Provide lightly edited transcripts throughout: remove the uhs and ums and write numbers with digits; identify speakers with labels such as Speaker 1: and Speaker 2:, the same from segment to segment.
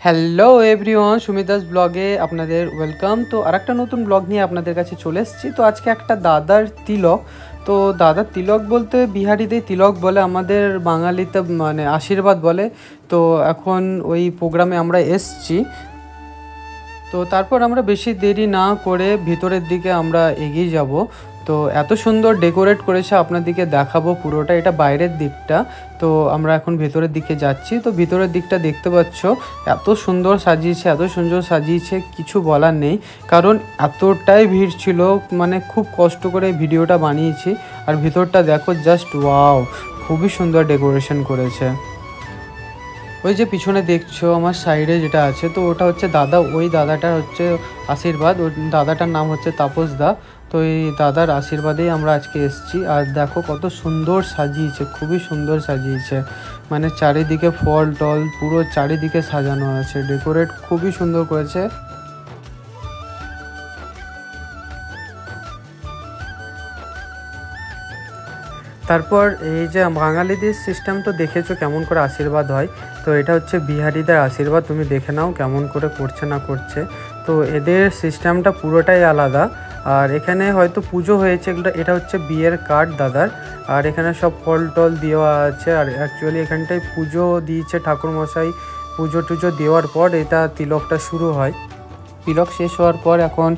Speaker 1: Hello everyone, Sumita's ব্লগে আপনাদের welcome. তো আরেকটা নতুন ব্লগ নিয়ে আপনাদের কাছে চলে এসেছি। তো আজকে একটা দাদার তিলক। তো দাদার তিলক বলতে বিহারিতে তিলক বলে, আমাদের বাঙালিতে মানে আশীর্বাদ বলে। তো এখন ওই প্রোগ্রামে আমরা এসছি। তো তারপর আমরা বেশি দেরি না করে ভিতরের দিকে আমরা এগিয়ে যাব। তো এত সুন্দর ডেকোরেট করেছে, আপনাদেরকে দেখাবো পুরোটা। এটা বাইরের দিকটা। তো আমরা এখন ভেতরের দিকে যাচ্ছি। তো ভিতরের দিকটা দেখতে পাচ্ছ, এত সুন্দর সাজিয়েছে, এত সুন্দর সাজিয়েছে, কিছু বলার নেই। কারণ এতটাই ভিড় ছিল, মানে খুব কষ্ট করে ভিডিওটা বানিয়েছি। আর ভিতরটা দেখো, জাস্ট ওয়াও, খুবই সুন্দর ডেকোরেশন করেছে। ওই যে পিছনে দেখছো আমার সাইডে যেটা আছে, তো ওটা হচ্ছে দাদা। ওই দাদাটার হচ্ছে আশীর্বাদ। ওই দাদাটার নাম হচ্ছে তাপস দা। তো এই দাদার আশীর্বাদেই আমরা আজকে এসেছি। আর দেখো কত সুন্দর সাজিয়েছে, খুবই সুন্দর সাজিয়েছে। মানে চারিদিকে ফল টল পুরো চারিদিকে সাজানো আছে, ডেকোরেট খুবই সুন্দর করেছে। তারপর এই যে বাঙালিদের সিস্টেম তো দেখেছো কেমন করে আশীর্বাদ হয়। তো এটা হচ্ছে বিহারিদের আশীর্বাদ, তুমি দেখে নাও কেমন করে করছে না করছে। তো এদের সিস্টেমটা পুরোটাই আলাদা। আর এখানে হয়তো পুজো হয়েছে, এটা হচ্ছে বিয়ের কার্ড দাদার। আর এখানে সব ফল টল দেওয়া আছে। আর অ্যাকচুয়ালি এখানটায় পুজো দিয়েছে ঠাকুরমশাই। পুজো টুজো দেওয়ার পর এটা তিলকটা শুরু হয়। তিলক শেষ হওয়ার পর এখন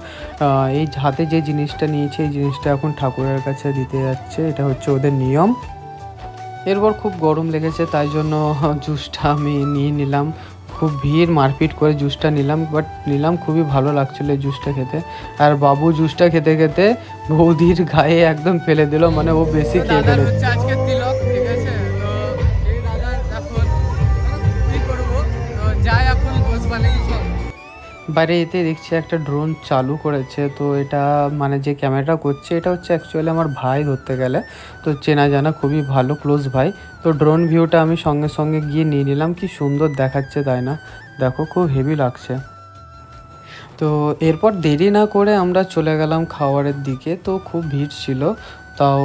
Speaker 1: এই হাতে যে জিনিসটা নিয়েছে, এই জিনিসটা এখন ঠাকুরের কাছে দিতে যাচ্ছে। এটা হচ্ছে ওদের নিয়ম। এরপর খুব গরম লেগেছে, তাই জন্য জুসটা আমি নিয়ে নিলাম। খুব ভিড়, মারপিট করে জুসটা নিলাম, বাট নিলাম, খুবই ভালো লাগছিলো এই জুসটা খেতে। আর বাবু জুসটা খেতে খেতে বৌদির গায়ে একদম ফেলে দিল, মানে ও বেশি খেয়ে ফেলেছে। আজকে তিলক, ঠিক আছে? তো এই দাদা এখন কি করবো, তো যাই এখন বস মানে বাইরে এতে দেখছি একটা ড্রোন চালু করেছে। তো এটা মানে যে ক্যামেরাটা করছে, এটা হচ্ছে অ্যাকচুয়ালি আমার ভাই ধরতে গেলে। তো চেনা জানা, খুবই ভালো ক্লোজ ভাই। তো ড্রোন ভিউটা আমি সঙ্গে সঙ্গে গিয়ে নিয়ে নিলাম। কি সুন্দর দেখাচ্ছে তাই না? দেখো খুব হেভি লাগছে। তো এরপর দেরি না করে আমরা চলে গেলাম খাবারের দিকে। তো খুব ভিড় ছিল, তাও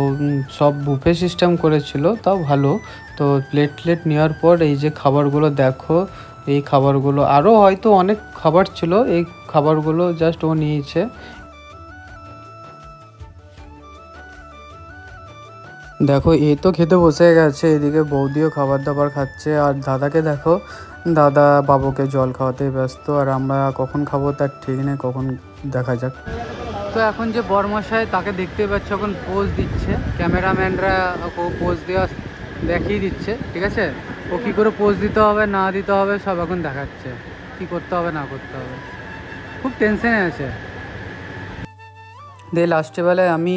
Speaker 1: সব বুফে সিস্টেম করেছিল, তাও ভালো। তো প্লেট নেওয়ার পর এই যে খাবারগুলো দেখো, এই খাবারগুলো আরও হয়তো অনেক খাবার ছিল, এই খাবারগুলো জাস্ট ও নিয়েছে। দেখো এই তো খেতে বসে গেছে, এদিকে বৌদিও খাবার দাবার খাচ্ছে। আর দাদাকে দেখো, দাদা বাবুকে জল খাওয়াতে ব্যস্ত। আর আমরা কখন খাবো তার ঠিক নেই, কখন দেখা যাক। তো এখন যে বরমশাই, তাকে দেখতে পাচ্ছ এখন পোজ দিচ্ছে। ক্যামেরাম্যানরা পোজ দেওয়া দেখিয়ে দিচ্ছে, ঠিক আছে? ও কী করে পোজ দিতে হবে না দিতে হবে সব এখন দেখাচ্ছে, কি করতে হবে না করতে হবে। খুব টেনশনে আছে। দিয়ে লাস্টে বেলায় আমি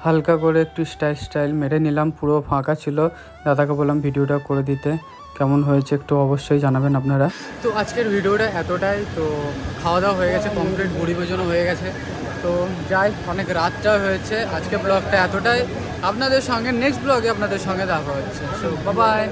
Speaker 1: হালকা করে একটু স্টাইল মেরে নিলাম, পুরো ফাঁকা ছিল। দাদাকে বললাম ভিডিওটা করে দিতে। কেমন হয়েছে একটু অবশ্যই জানাবেন আপনারা। তো আজকের ভিডিওটা এতটাই। তো খাওয়া দাওয়া হয়ে গেছে কমপ্লিট, বুড়ি ভোজনও হয়ে গেছে। তো যাই, অনেক রাতটা হয়েছে। আজকে ব্লগটা এতটাই। আপনাদের সঙ্গে নেক্সট ব্লগে আপনাদের সঙ্গে দেখা হচ্ছে। So bye bye.